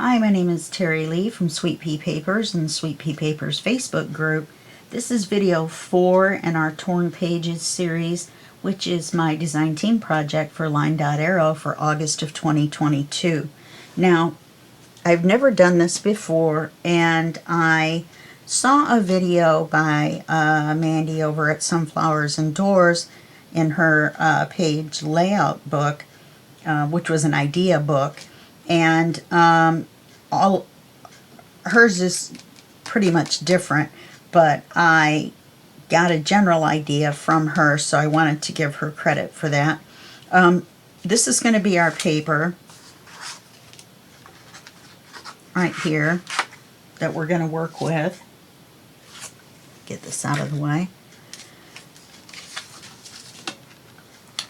Hi, my name is Terry Lee from Sweet Pea Papers and Sweet Pea Papers Facebook group. This is video 4 in our Torn Pages series, which is my design team project for LineDotArrow for August of 2022. Now, I've never done this before, and I saw a video by Mandy over at Sunflowers and Doors in her page layout book, which was an idea book, and hers is pretty much different, but I got a general idea from her, so I wanted to give her credit for that. This is going to be our paper right here that we're going to work with. Get this out of the way.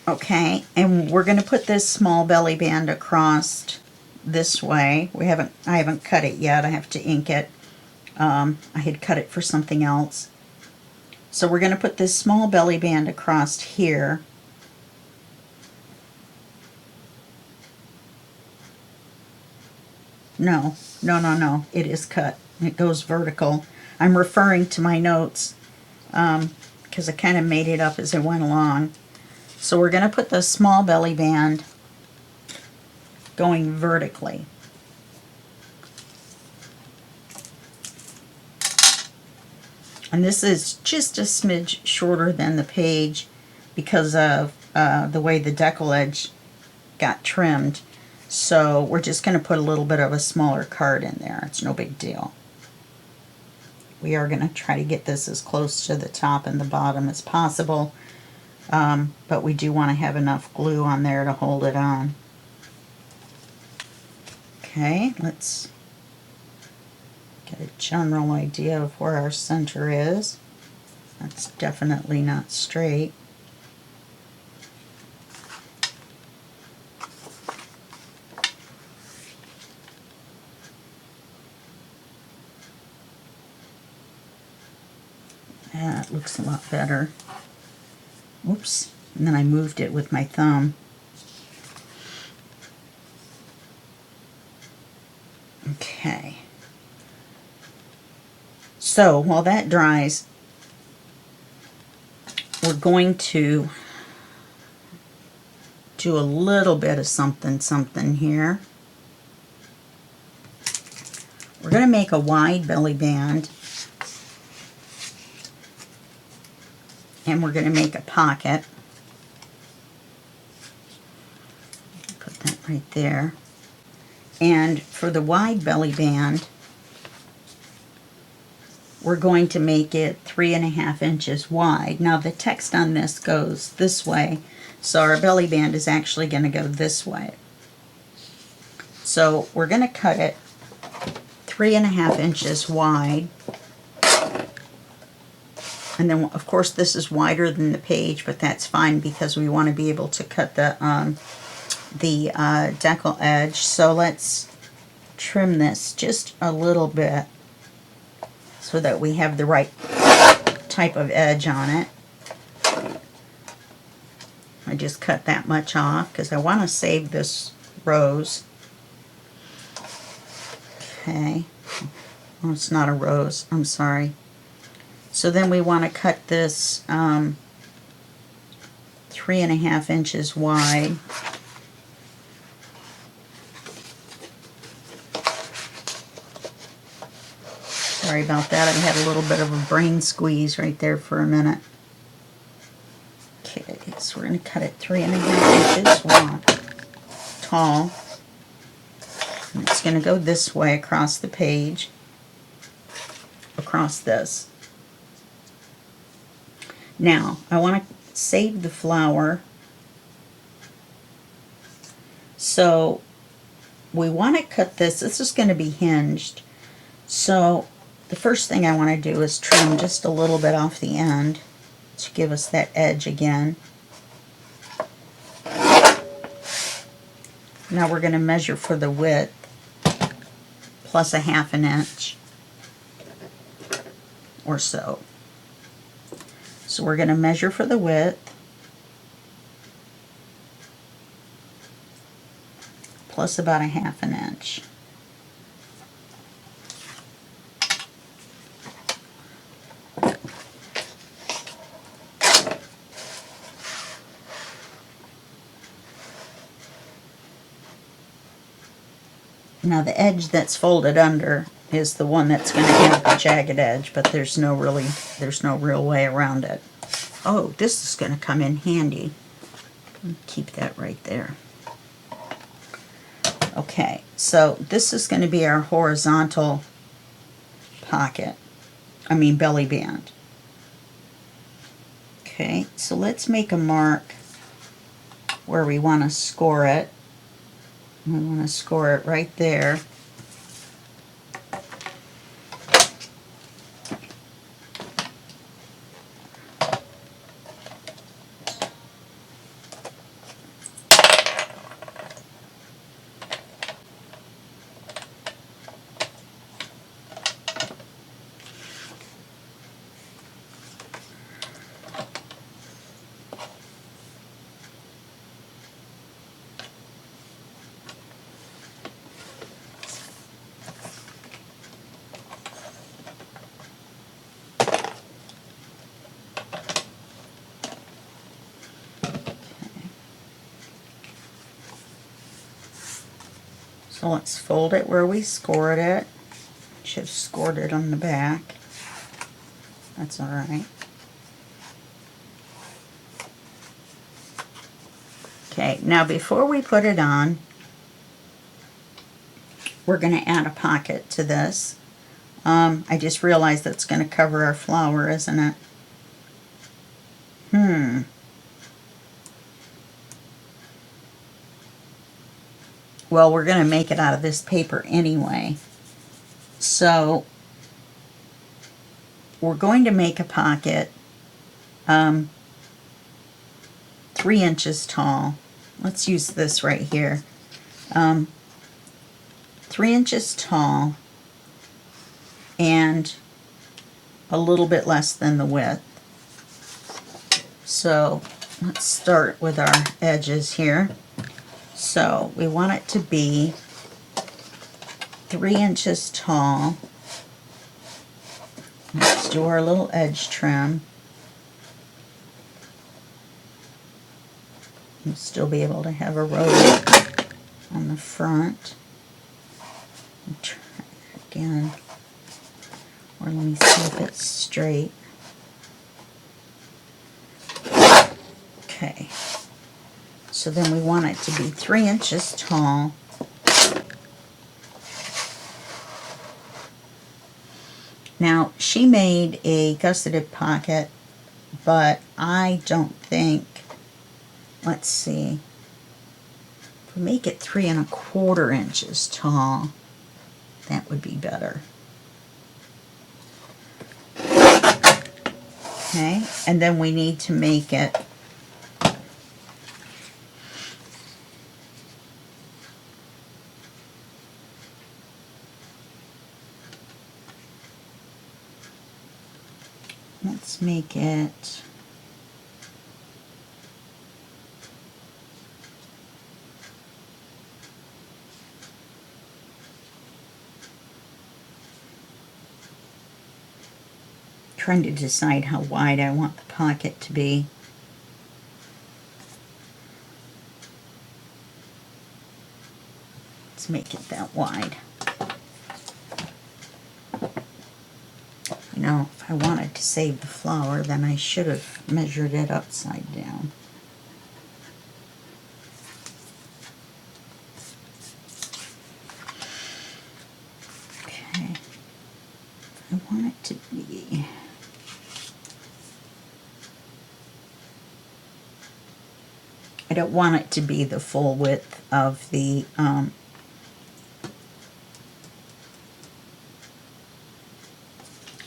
Okay, and we're going to put this small belly band across this way. I haven't cut it yet. I have to ink it. I had cut it for something else. So we're going to put this small belly band across here. No. It is cut. It goes vertical. I'm referring to my notes because I kind of made it up as I went along. So we're going to put the small belly band going vertically. And this is just a smidge shorter than the page because of the way the deckle edge got trimmed. So we're just going to put a little bit of a smaller card in there. It's no big deal. We are going to try to get this as close to the top and the bottom as possible. But we do want to have enough glue on there to hold it on. Okay, let's get a general idea of where our center is. That's definitely not straight. That looks a lot better. Oops, and then I moved it with my thumb. Okay. So while that dries, we're going to do a little bit of something here. We're going to make a wide belly band, and we're going to make a pocket. Put that right there. And for the wide belly band, we're going to make it 3.5 inches wide. Now the text on this goes this way, so our belly band is actually going to go this way. So we're going to cut it 3.5 inches wide. And then, of course, this is wider than the page, but that's fine because we want to be able to cut the deckle edge. So let's trim this just a little bit so that we have the right type of edge on it. I just cut that much off because I want to save this rose. Okay. Oh, it's not a rose. I'm sorry. So then we want to cut this 3.5 inches wide. Sorry about that. I had a little bit of a brain squeeze right there for a minute. Okay, so we're going to cut it 3.5 inches wide, tall. And it's going to go this way across the page, across this. Now, I want to save the flower. So we want to cut this. This is going to be hinged. So the first thing I want to do is trim just a little bit off the end to give us that edge again. Now we're going to measure for the width plus 1/2 inch or so. So we're going to measure for the width plus about 1/2 inch. Now the edge that's folded under is the one that's going to have the jagged edge, but there's no real way around it. Oh, this is going to come in handy. Keep that right there. Okay, so this is going to be our horizontal pocket. Belly band. Okay, so let's make a mark where we want to score it. We want to score it right there. So let's fold it where we scored it. Should have scored it on the back. That's all right. Okay, now before we put it on, we're going to add a pocket to this. I just realized that's going to cover our flower, isn't it? Well, we're going to make it out of this paper anyway. So we're going to make a pocket 3 inches tall. Let's use this right here. 3 inches tall and a little bit less than the width. So let's start with our edges here. So we want it to be 3 inches tall. Let's do our little edge trim. You'll still be able to have a row on the front. Try it again. Or let me see if it's straight. Okay. So then we want it to be 3 inches tall. Now, she made a gusseted pocket, but I don't think, let's see, if we make it 3 1/4 inches tall, that would be better. Okay, and then we need to make it let's make it trying to decide how wide I want the pocket to be. Let's make it that wide. You know, if I wanted to save the flower, then I should have measured it upside down. Okay. I want it to be I don't want it to be the full width of the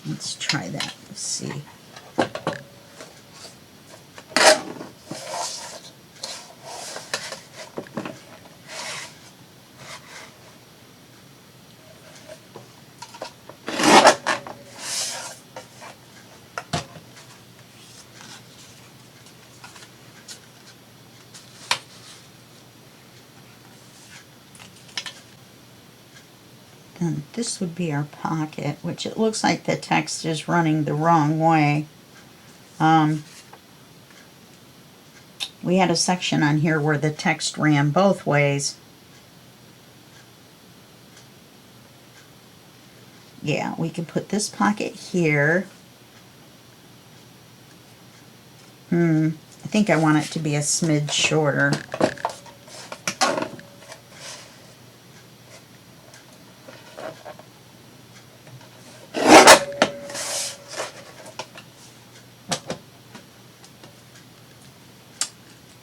let's try that. Let's see. And this would be our pocket, which it looks like the text is running the wrong way. We had a section on here where the text ran both ways. Yeah, we can put this pocket here. I think I want it to be a smidge shorter.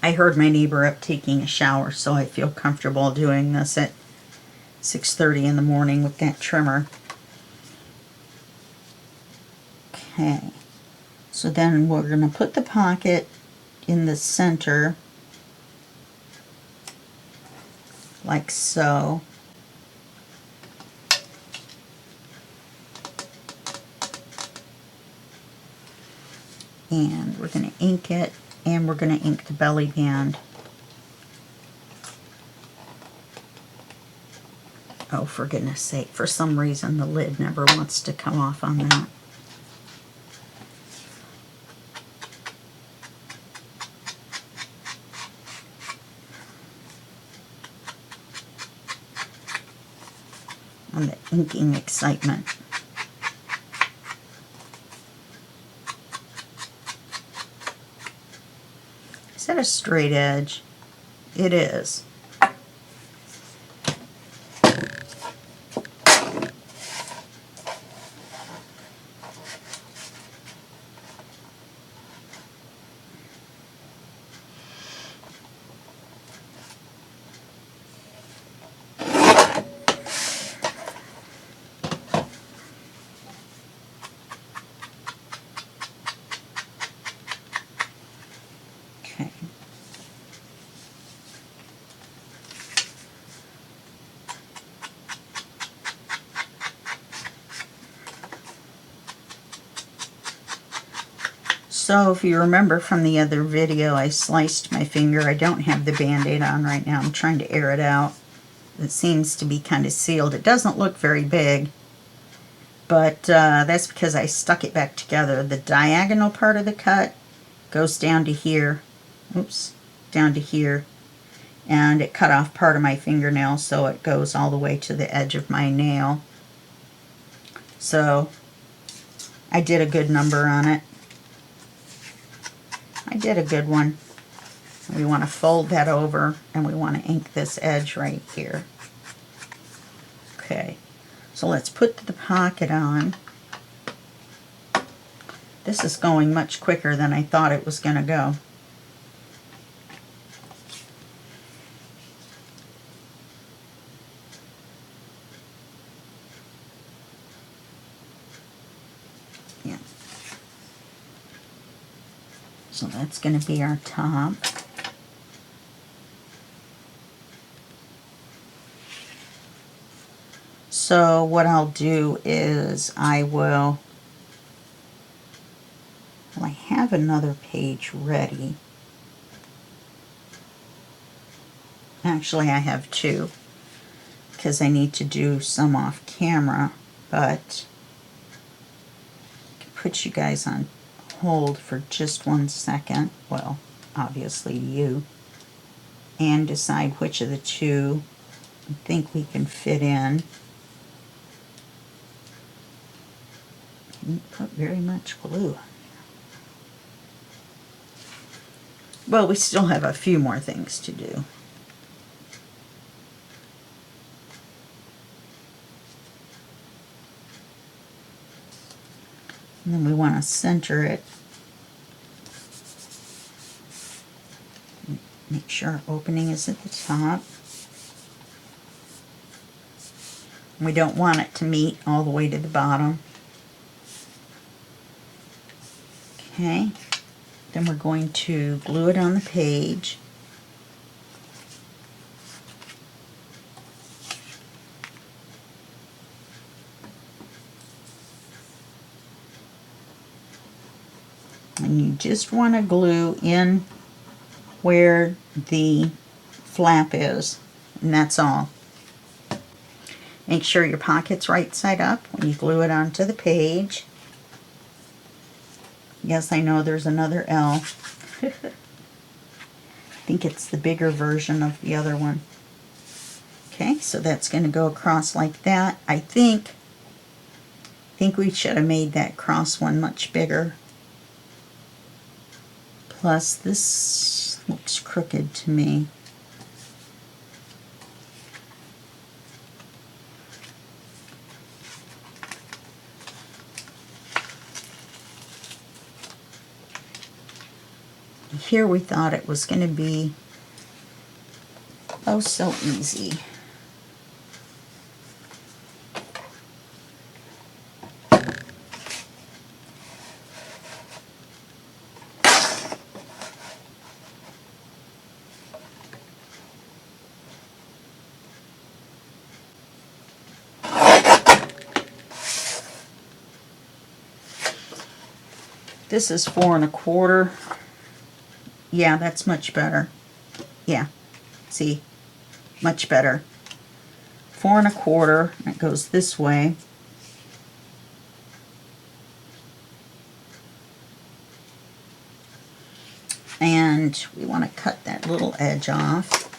I heard my neighbor up taking a shower, so I feel comfortable doing this at 6:30 in the morning with that trimmer. Okay, so then we're going to put the pocket in the center, like so. And we're going to ink it, and we're going to ink the belly band. Oh, for goodness sake, for some reason the lid never wants to come off on that. On the inking excitement. Is that a straight edge? It is. Okay. So if you remember from the other video, I sliced my finger. I don't have the Band-Aid on right now. I'm trying to air it out. It seems to be kind of sealed. It doesn't look very big, but that's because I stuck it back together. The diagonal part of the cut goes down to here. Oops, down to here. And it cut off part of my fingernail, so it goes all the way to the edge of my nail. So I did a good number on it. I did a good one. We want to fold that over, and we want to ink this edge right here. Okay, so let's put the pocket on. This is going much quicker than I thought it was going to go. Yeah. So that's going to be our top. So what I'll do is I have another page ready. Actually, I have two because I need to do some off camera, but I can put you guys on hold for just 1 second. Well, obviously you. And decide which of the two I think we can fit in. Didn't put very much glue on. Well, we still have a few more things to do. And then we want to center it. Make sure our opening is at the top. We don't want it to meet all the way to the bottom. Okay. Then we're going to glue it on the page. And you just want to glue in where the flap is, and that's all. Make sure your pocket's right side up when you glue it onto the page. Yes, I know there's another L. I think it's the bigger version of the other one. Okay, so that's going to go across like that. I think think we should have made that cross one much bigger. Plus, this looks crooked to me. Here we thought it was going to be, oh, so easy. This is 4 1/4. Yeah, that's much better. Yeah, see, much better. 4 1/4. It goes this way. And we want to cut that little edge off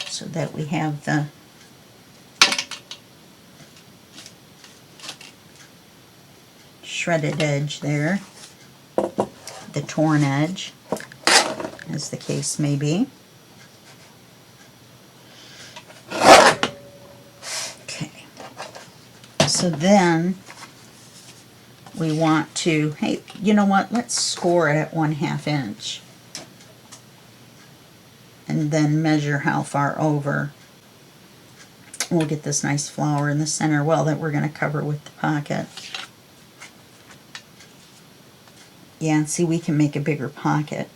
so that we have the shredded edge there, the torn edge, as the case may be. Okay, so then we want to, hey, you know what, let's score it at 1/2 inch and then measure how far over. We'll get this nice flower in the center, well, that we're going to cover with the pocket. Yeah, and see, we can make a bigger pocket.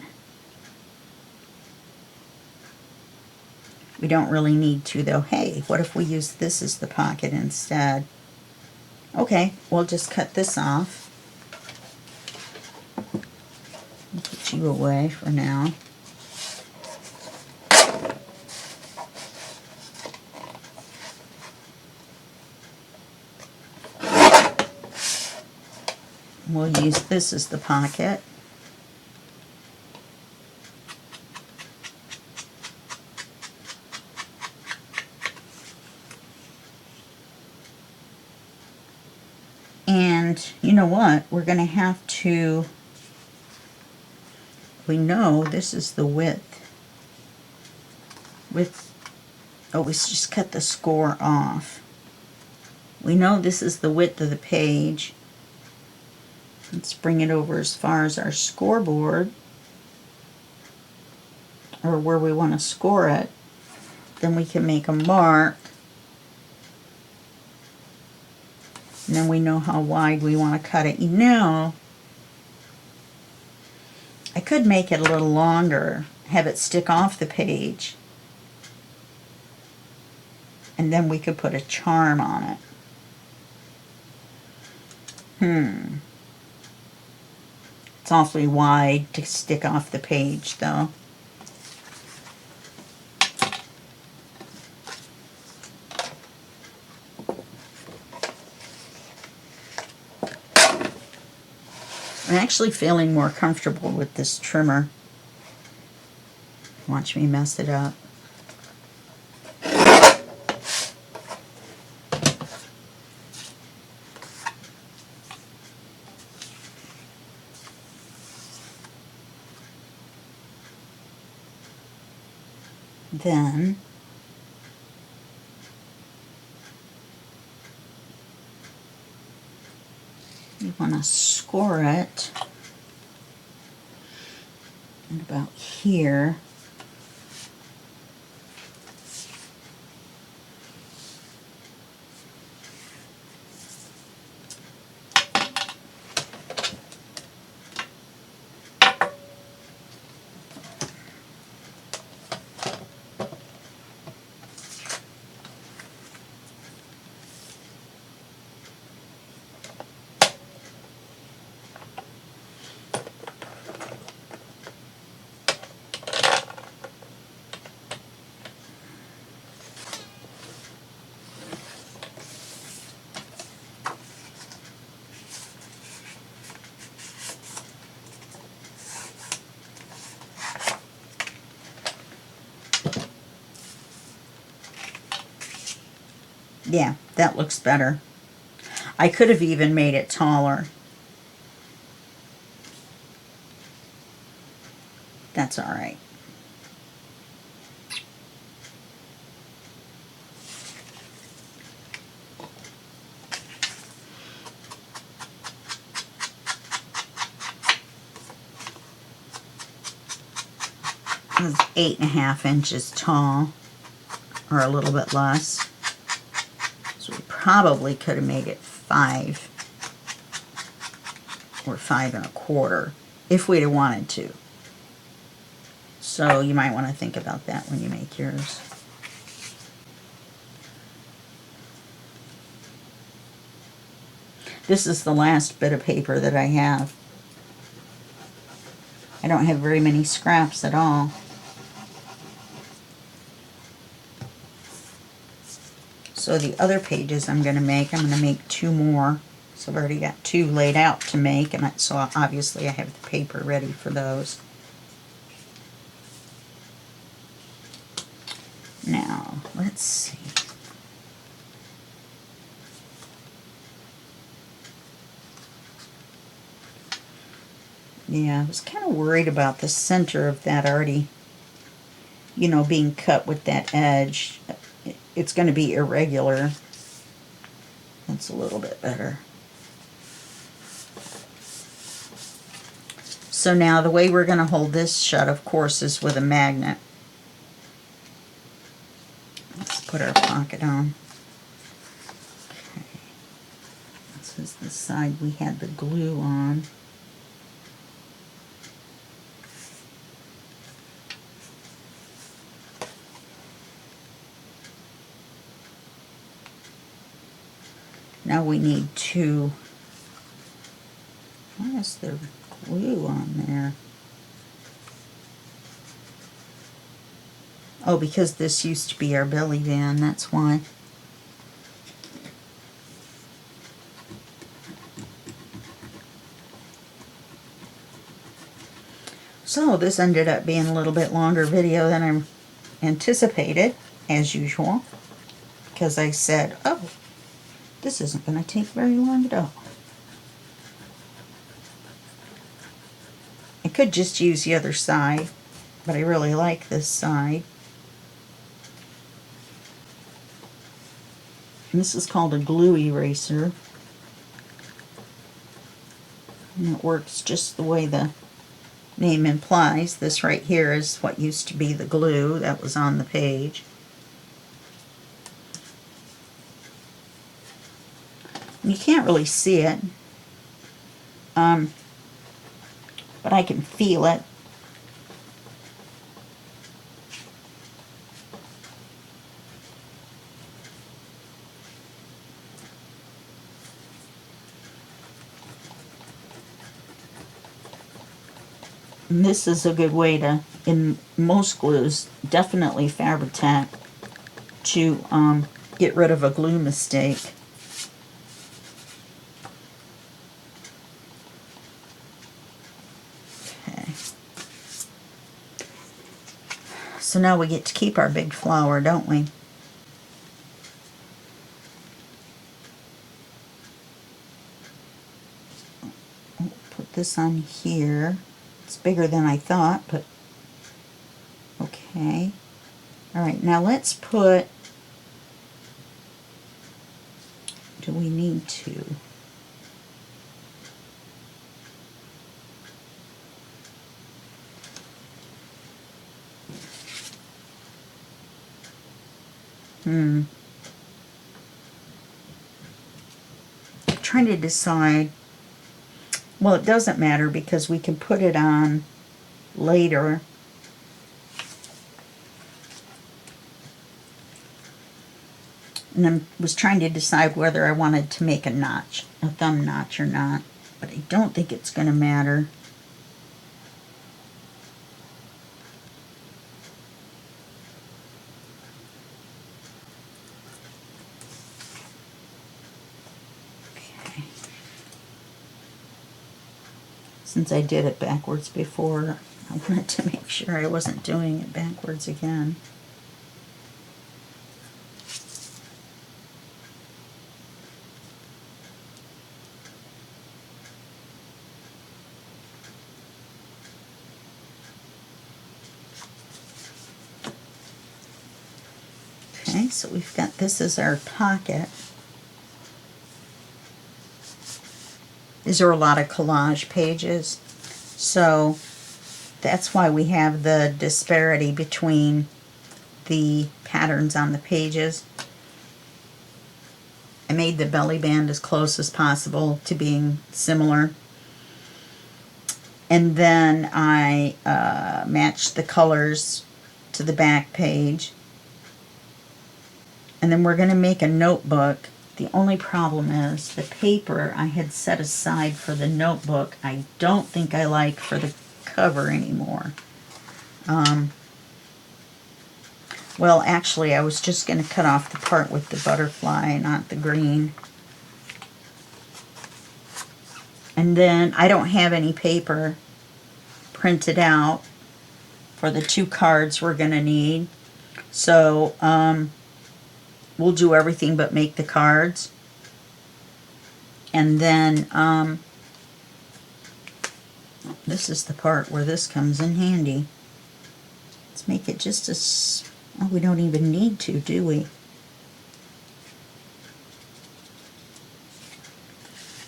We don't really need to, though. Hey, what if we use this as the pocket instead? Okay, we'll just cut this off. I'll put you away for now. We'll use this as the pocket. And you know what? We're going to have to, we know this is the width. Oh, we just cut the score off. We know this is the width of the page. Let's bring it over as far as our scoreboard, or where we want to score it. Then we can make a mark. And then we know how wide we want to cut it. You know, I could make it a little longer, have it stick off the page, and then we could put a charm on it. It's awfully wide to stick off the page, though. I'm actually feeling more comfortable with this trimmer. Watch me mess it up. Then you want to score it at about here. Yeah, that looks better. I could have even made it taller. That's all right. It was 8.5 inches tall, or a little bit less. So we probably could have made it 5 or 5.25 if we'd have wanted to. So you might want to think about that when you make yours. This is the last bit of paper that I have. I don't have very many scraps at all. So the other pages I'm going to make 2 more. So I've already got 2 laid out to make, and so obviously I have the paper ready for those. Now, let's see. Yeah, I was kind of worried about the center of that already, you know, being cut with that edge. It's going to be irregular. That's a little bit better. So now the way we're going to hold this shut, of course, is with a magnet. Let's put our pocket on. Okay. This is the side we had the glue on. Now we need to, why is there glue on there? Oh, because this used to be our belly band, that's why. So this ended up being a little bit longer video than I anticipated, as usual, because I said, oh, this isn't going to take very long at all. I could just use the other side, but I really like this side. And this is called a glue eraser. And it works just the way the name implies. This right here is what used to be the glue that was on the page. You can't really see it, but I can feel it. And this is a good way to, in most glues, definitely Fabri-Tac, to get rid of a glue mistake. So now we get to keep our big flower, don't we? I'll put this on here. It's bigger than I thought, but okay. Alright, now let's put, do we need to? I'm trying to decide. Well, it doesn't matter because we can put it on later. And I was trying to decide whether I wanted to make a notch, a thumb notch or not, but I don't think it's going to matter. Since I did it backwards before, I wanted to make sure I wasn't doing it backwards again. Okay, so we've got this as our pocket. These are a lot of collage pages, so that's why we have the disparity between the patterns on the pages. I made the belly band as close as possible to being similar. And then I matched the colors to the back page. And then we're going to make a notebook. The only problem is the paper I had set aside for the notebook I don't think I like for the cover anymore. Well, actually, I was just going to cut off the part with the butterfly, not the green. And then I don't have any paper printed out for the 2 cards we're going to need. So we'll do everything but make the cards. And then this is the part where this comes in handy. Let's make it just as... Oh, we don't even need to, do we?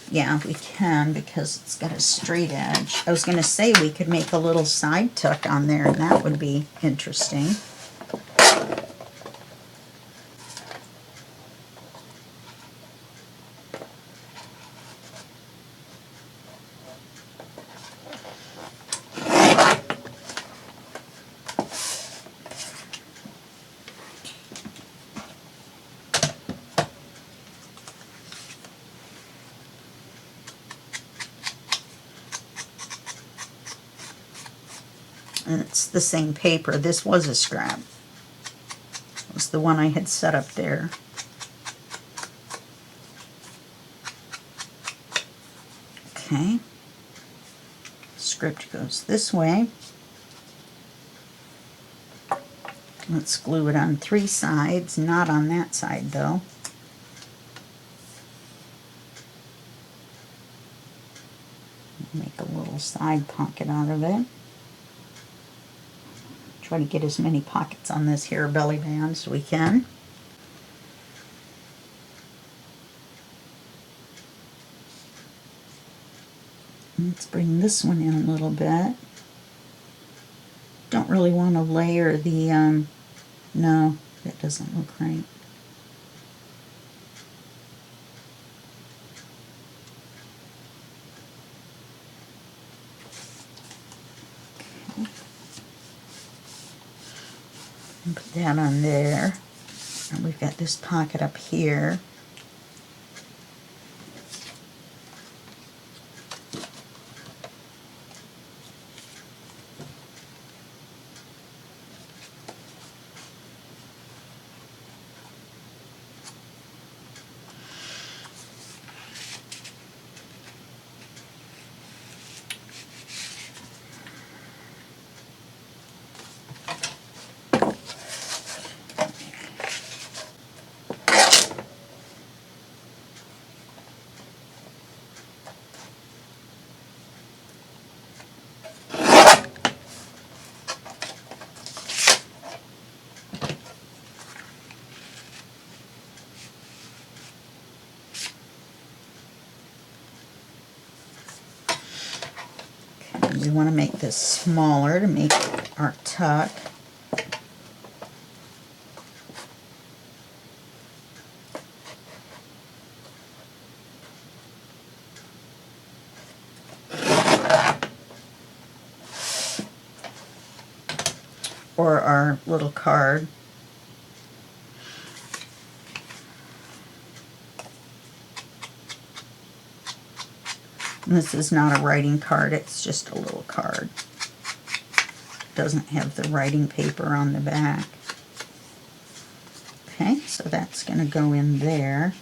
Yeah, we can because it's got a straight edge. I was going to say we could make a little side tuck on there, and that would be interesting. And it's the same paper. This was a scrap. It was the one I had set up there. Okay. Script goes this way. Let's glue it on 3 sides, not on that side though. Make a little side pocket out of it. Try to get as many pockets on this here belly band as we can. Let's bring this one in a little bit. Don't really want to layer the, no, that doesn't look right. Put that on there. And we've got this pocket up here. We want to make this smaller to make our tuck. Or our little card. This is not a writing card, it's just a little card. It doesn't have the writing paper on the back. Okay, so that's going to go in there.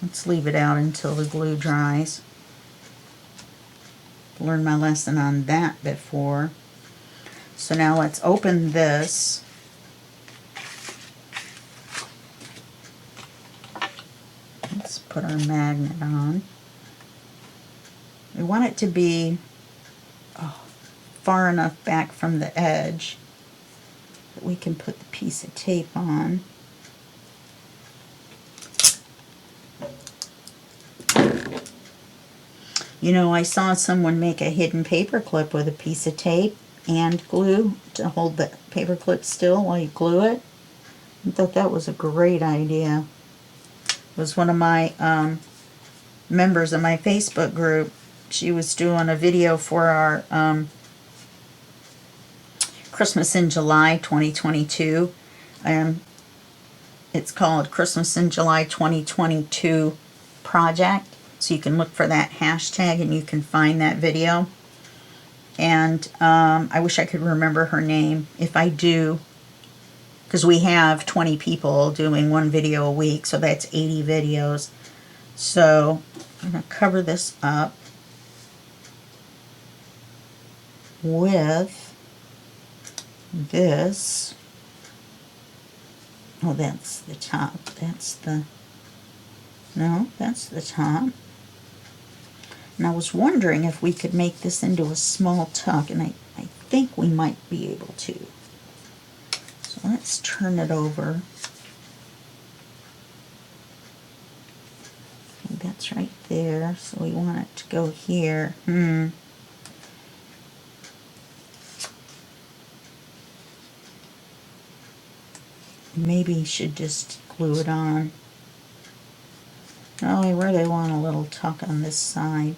Let's leave it out until the glue dries. Learned my lesson on that before. So now let's open this. Let's put our magnet on. We want it to be far enough back from the edge But we can put the piece of tape on. You know, I saw someone make a hidden paper clip with a piece of tape and glue to hold the paper clip still while you glue it. I thought that was a great idea. It was one of my members of my Facebook group. She was doing a video for our Christmas in July 2022. It's called Christmas in July 2022 project. So you can look for that hashtag and you can find that video. And I wish I could remember her name. If I do, because we have 20 people doing one video a week, so that's 80 videos. So I'm going to cover this up with this. Oh, that's the top. That's the, no, that's the top. And I was wondering if we could make this into a small tuck, and I think we might be able to. So let's turn it over. Okay, that's right there, so we want it to go here. Maybe you should just glue it on. Oh, I really want a little tuck on this side.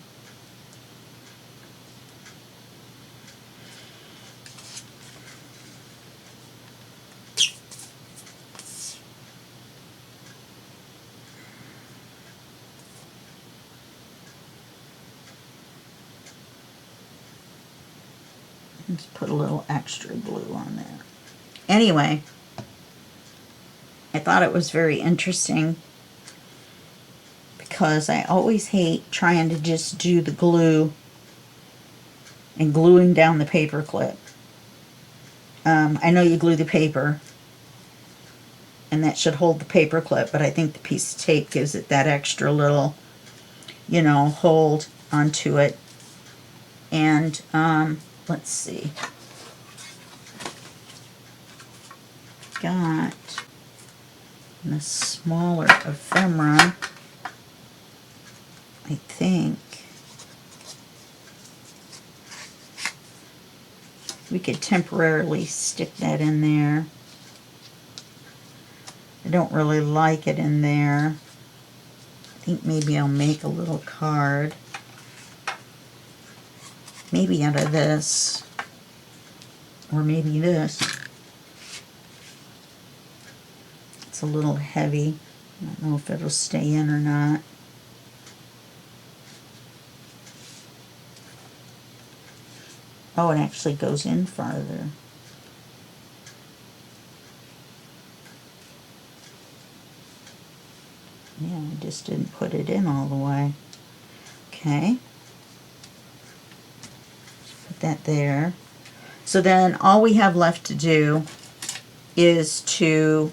Just put a little extra glue on there. Anyway, I thought it was very interesting because I always hate trying to just do the glue and gluing down the paper clip. I know you glue the paper and that should hold the paper clip, but I think the piece of tape gives it that extra little, you know, hold onto it. And let's see. Got the smaller ephemera, I think. We could temporarily stick that in there. I don't really like it in there. I think maybe I'll make a little card. Maybe out of this. Or maybe this. It's a little heavy. I don't know if it'll stay in or not. Oh, it actually goes in farther. Yeah, I just didn't put it in all the way. Okay. Put that there. So then all we have left to do is to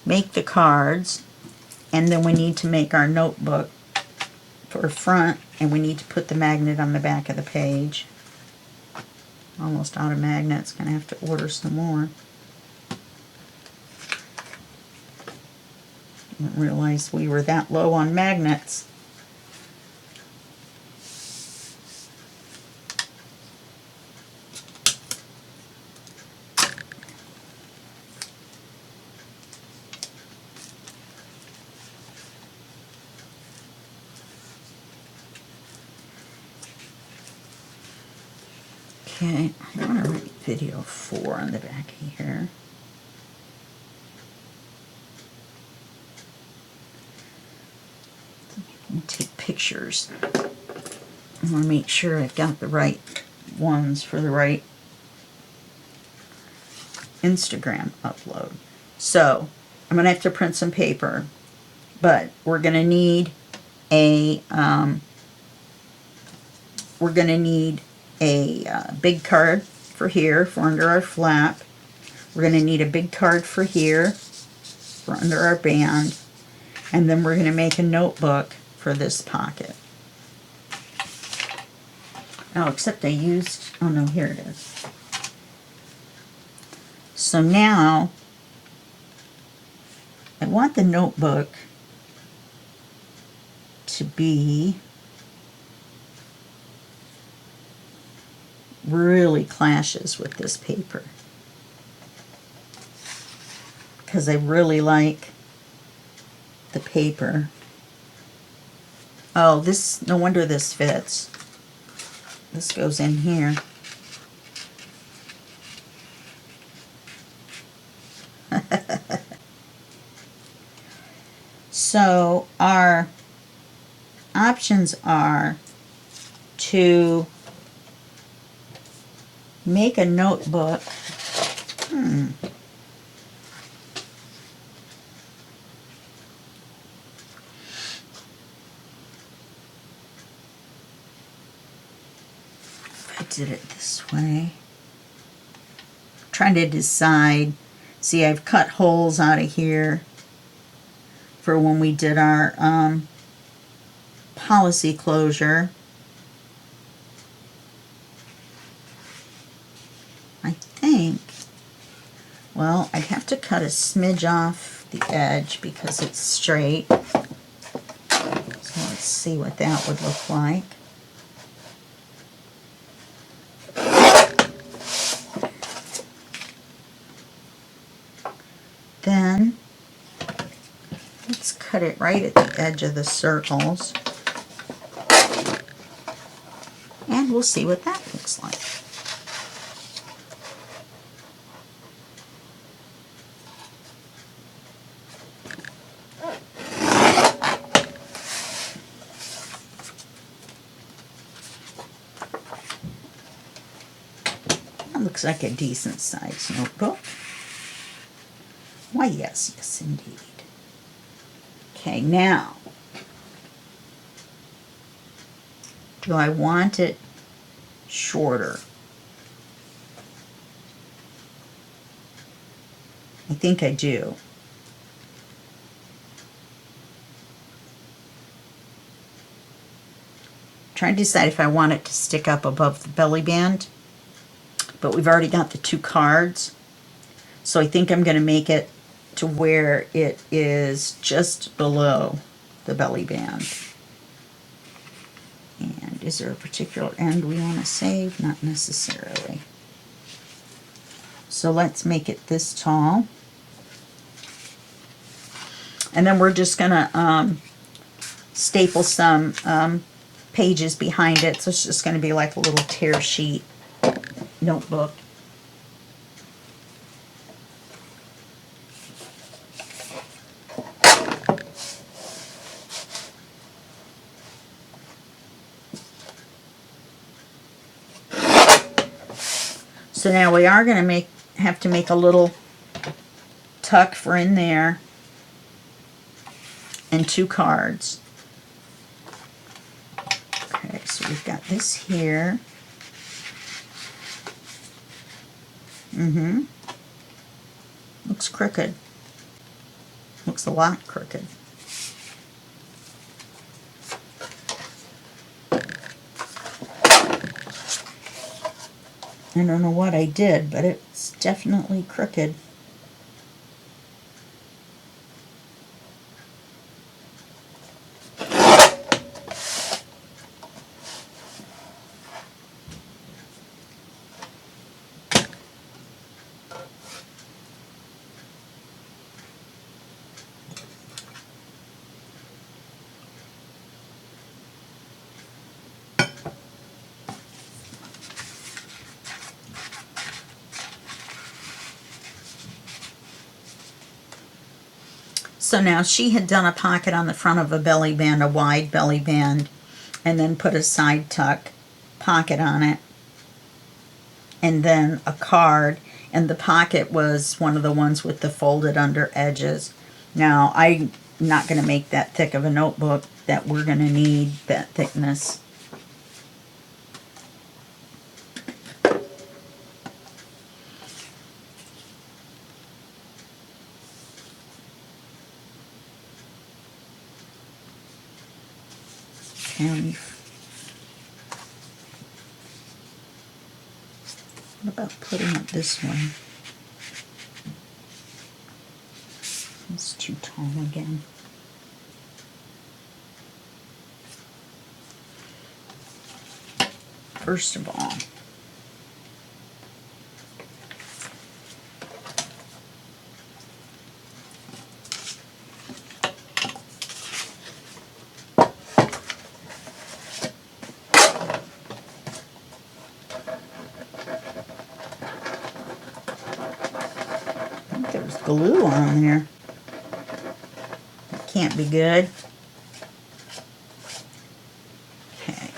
make the cards, and then we need to make our notebook for front, and we need to put the magnet on the back of the page. Almost out of magnets, gonna have to order some more. Didn't realize we were that low on magnets. Okay, I want to write video 4 on the back here. I'm going to take pictures. I want to make sure I've got the right ones for the right Instagram upload. So, I'm going to have to print some paper, but we're going to need a big card for here, for under our flap. We're going to need a big card for here, for under our band. And then we're going to make a notebook for this pocket. Oh, except I used, oh no, here it is. So now I want the notebook to be really clashes with this paper, because I really like the paper. Oh, this, no wonder this fits. This goes in here. So our options are to make a notebook. If I did it this way, trying to decide. See, I've cut holes out of here for when we did our policy closure. I think, well, I'd have to cut a smidge off the edge because it's straight. So let's see what that would look like. Then let's cut it right at the edge of the circles, and we'll see what that looks like. That looks like a decent sized notebook. Why, yes, yes indeed. Okay, now, do I want it shorter? I think I do. Trying to decide if I want it to stick up above the belly band, but we've already got the 2 cards, so I think I'm going to make it to where it is just below the belly band. And is there a particular end we want to save? Not necessarily. So let's make it this tall. And then we're just going to staple some pages behind it. So it's just going to be like a little tear sheet notebook. So now we are going to have to make a little tuck for in there and 2 cards. Okay, so we've got this here. Looks crooked. Looks a lot crooked. I don't know what I did, but it's definitely crooked. So now she had done a pocket on the front of a belly band, a wide belly band, and then put a side tuck pocket on it, and then a card, and the pocket was one of the ones with the folded under edges. Now I'm not going to make that thick of a notebook that we're going to need that thickness. And what about putting it this way? home again. First of all, I think there's glue on there. It can't be good. Okay.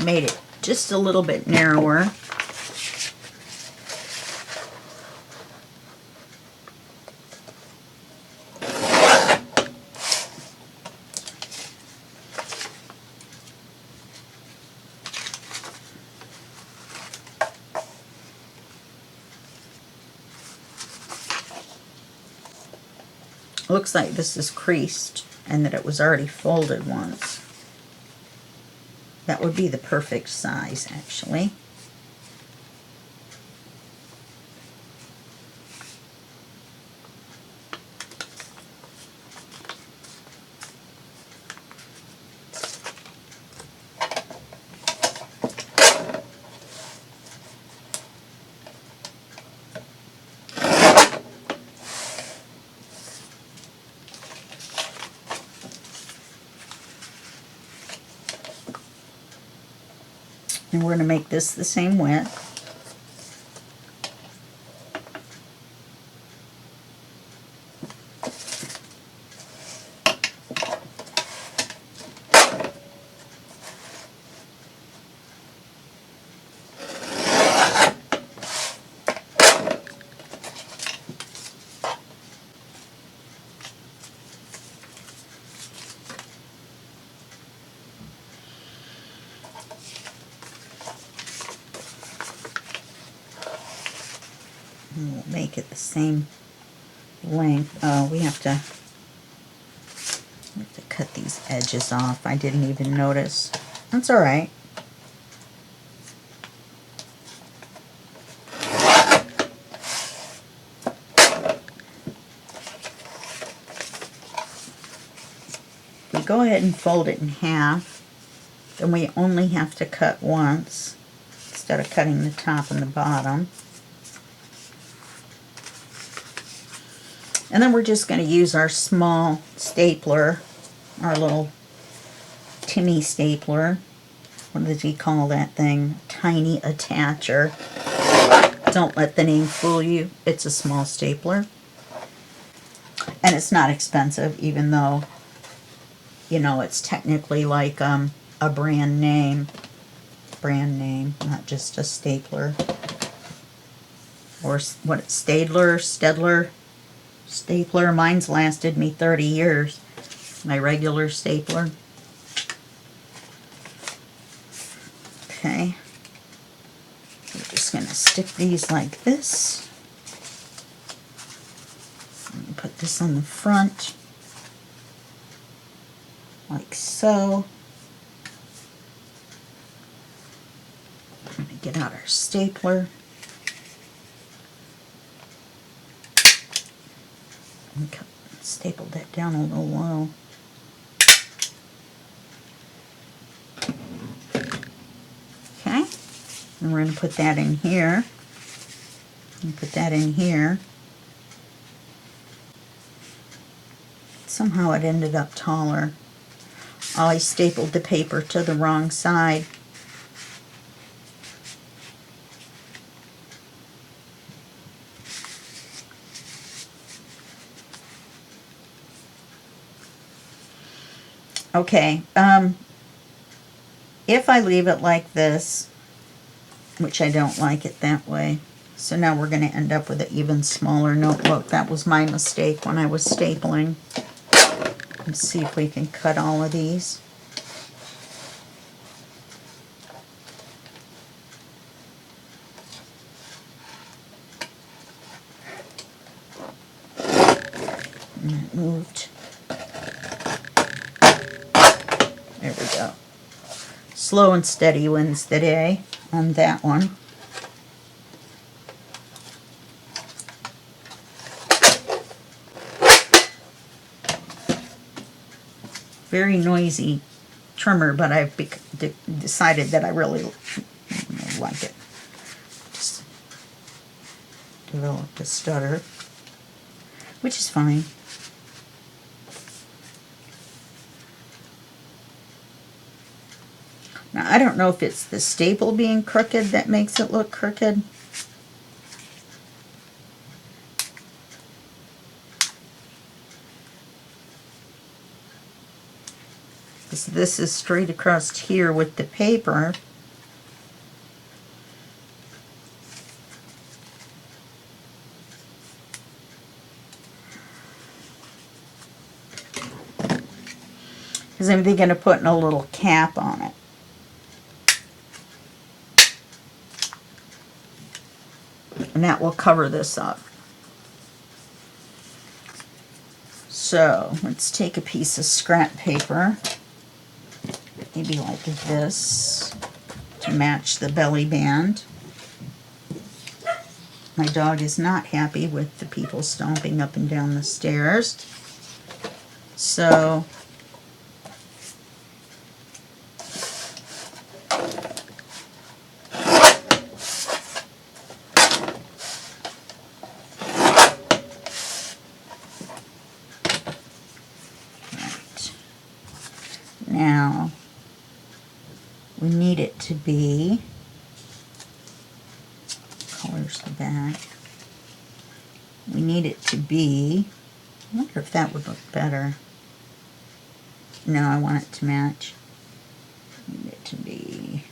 Made it just a little bit narrower. Looks like this is creased and that it was already folded once. That would be the perfect size, actually. And we're going to make this the same width. And we'll make it the same length. Oh, we have to cut these edges off. I didn't even notice. That's all right. If we go ahead and fold it in half, then we only have to cut once instead of cutting the top and the bottom. And then we're just going to use our small stapler, our little Timmy stapler. What does he call that thing? Tiny attacher. Don't let the name fool you. It's a small stapler. And it's not expensive, even though, you know, it's technically like a brand name. Brand name, not just a stapler. Or what, Stadler? Stapler. Mine's lasted me 30 years. My regular stapler. Okay. We're just going to stick these like this. And put this on the front. Like so. I'm going to get out our stapler. Stapled that down a little low. Okay, and we're going to put that in here. And put that in here. Somehow it ended up taller. Oh, I stapled the paper to the wrong side. Okay, if I leave it like this, which I don't like it that way, So now we're going to end up with an even smaller notebook. That was my mistake when I was stapling. Let's see if we can cut all of these. And it moved. There we go. Slow and steady wins the day on that one. Very noisy trimmer, but I've decided that I really like it. Just developed a stutter, which is fine. Now, I don't know if it's the staple being crooked that makes it look crooked. This is straight across here with the paper. Because I'm thinking of putting a little cap on it. And that will cover this up. So let's take a piece of scrap paper, maybe like this, to match the belly band. My dog is not happy with the people stomping up and down the stairs. So now we need it to be, colors the back, we need it to be, I wonder if that would look better. No, I want it to match. I need it to be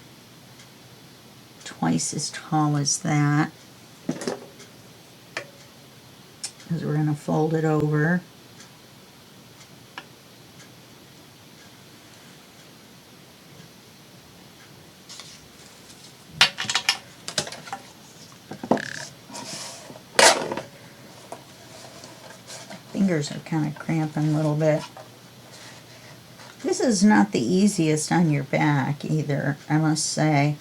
twice as tall as that, because we're going to fold it over. Fingers are kind of cramping a little bit. This is not the easiest on your back either, I must say.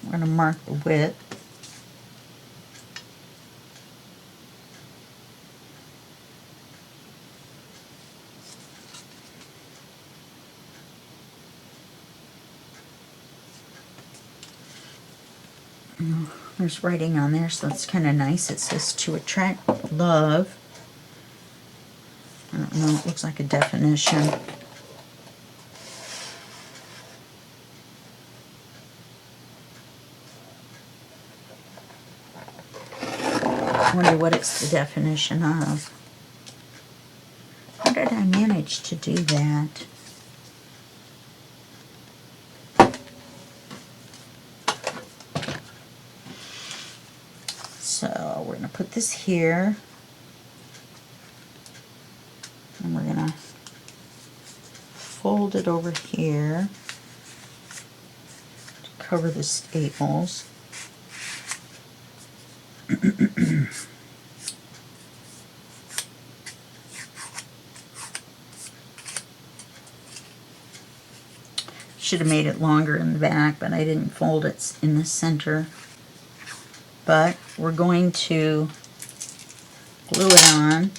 We're going to mark the width. There's writing on there, so that's kind of nice. It says, to attract love. I don't know, it looks like a definition. I wonder what it's the definition of. How did I manage to do that? So we're going to put this here, and we're going to fold it over here to cover the staples. Should have made it longer in the back, but I didn't fold it in the center. But we're going to glue it on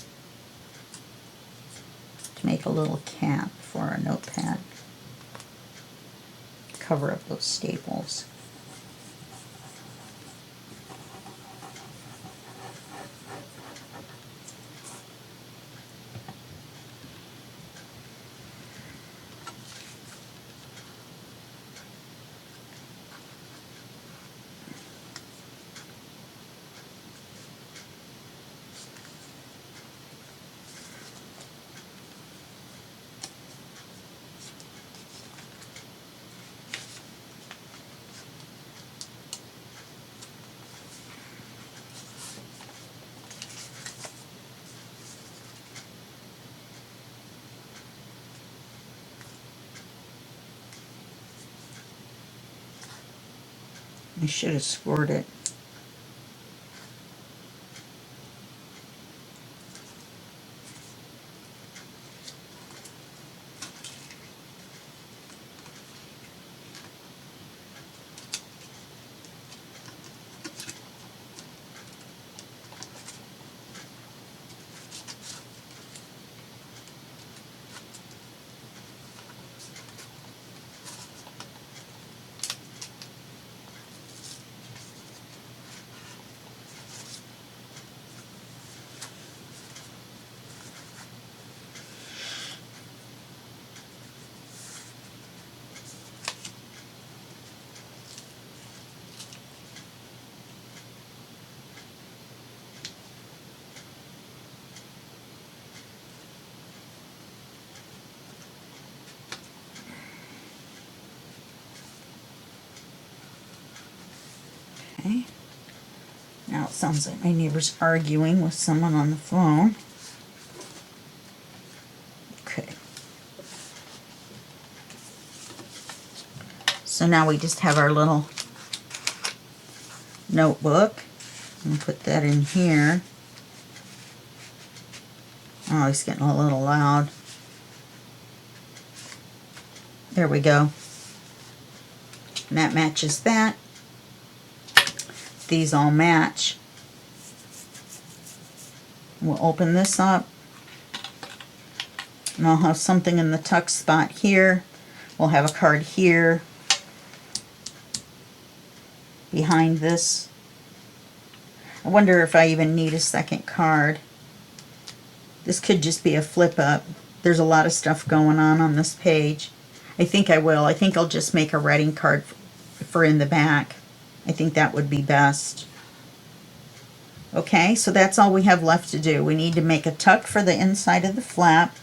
to make a little cap for our notepad. Cover up those staples. I should have scored it. Okay. Now it sounds like my neighbor's arguing with someone on the phone. Okay. So now we just have our little notebook. And put that in here. Oh, it's getting a little loud. There we go. And that matches that. These all match. We'll open this up. And I'll have something in the tuck spot here. We'll have a card here. Behind this. I wonder if I even need a second card. This could just be a flip up. There's a lot of stuff going on this page. I think I will. I think I'll just make a writing card for in the back. I think that would be best. Okay, so that's all we have left to do. We need to make a tuck for the inside of the flap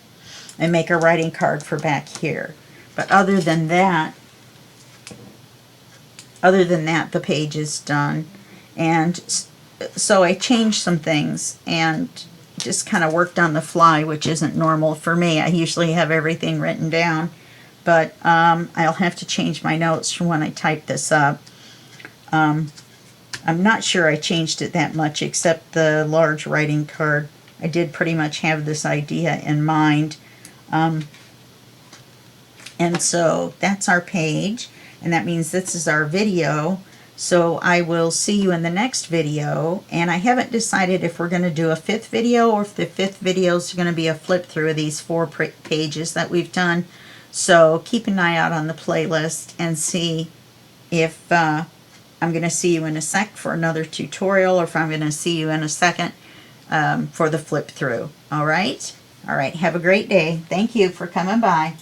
and make a writing card for back here. But other than that, the page is done. And so I changed some things and just kind of worked on the fly, which isn't normal for me. I usually have everything written down, but I'll have to change my notes from when I type this up. I'm not sure I changed it that much, except the large writing card. I did pretty much have this idea in mind. And so that's our page, and that means this is our video. So I will see you in the next video, and I haven't decided if we're going to do a fifth video or if the fifth video is going to be a flip through of these 4 pages that we've done. So keep an eye out on the playlist and see if I'm going to see you in a sec for another tutorial, or if I'm going to see you in a second for the flip through. All right? All right. Have a great day. Thank you for coming by.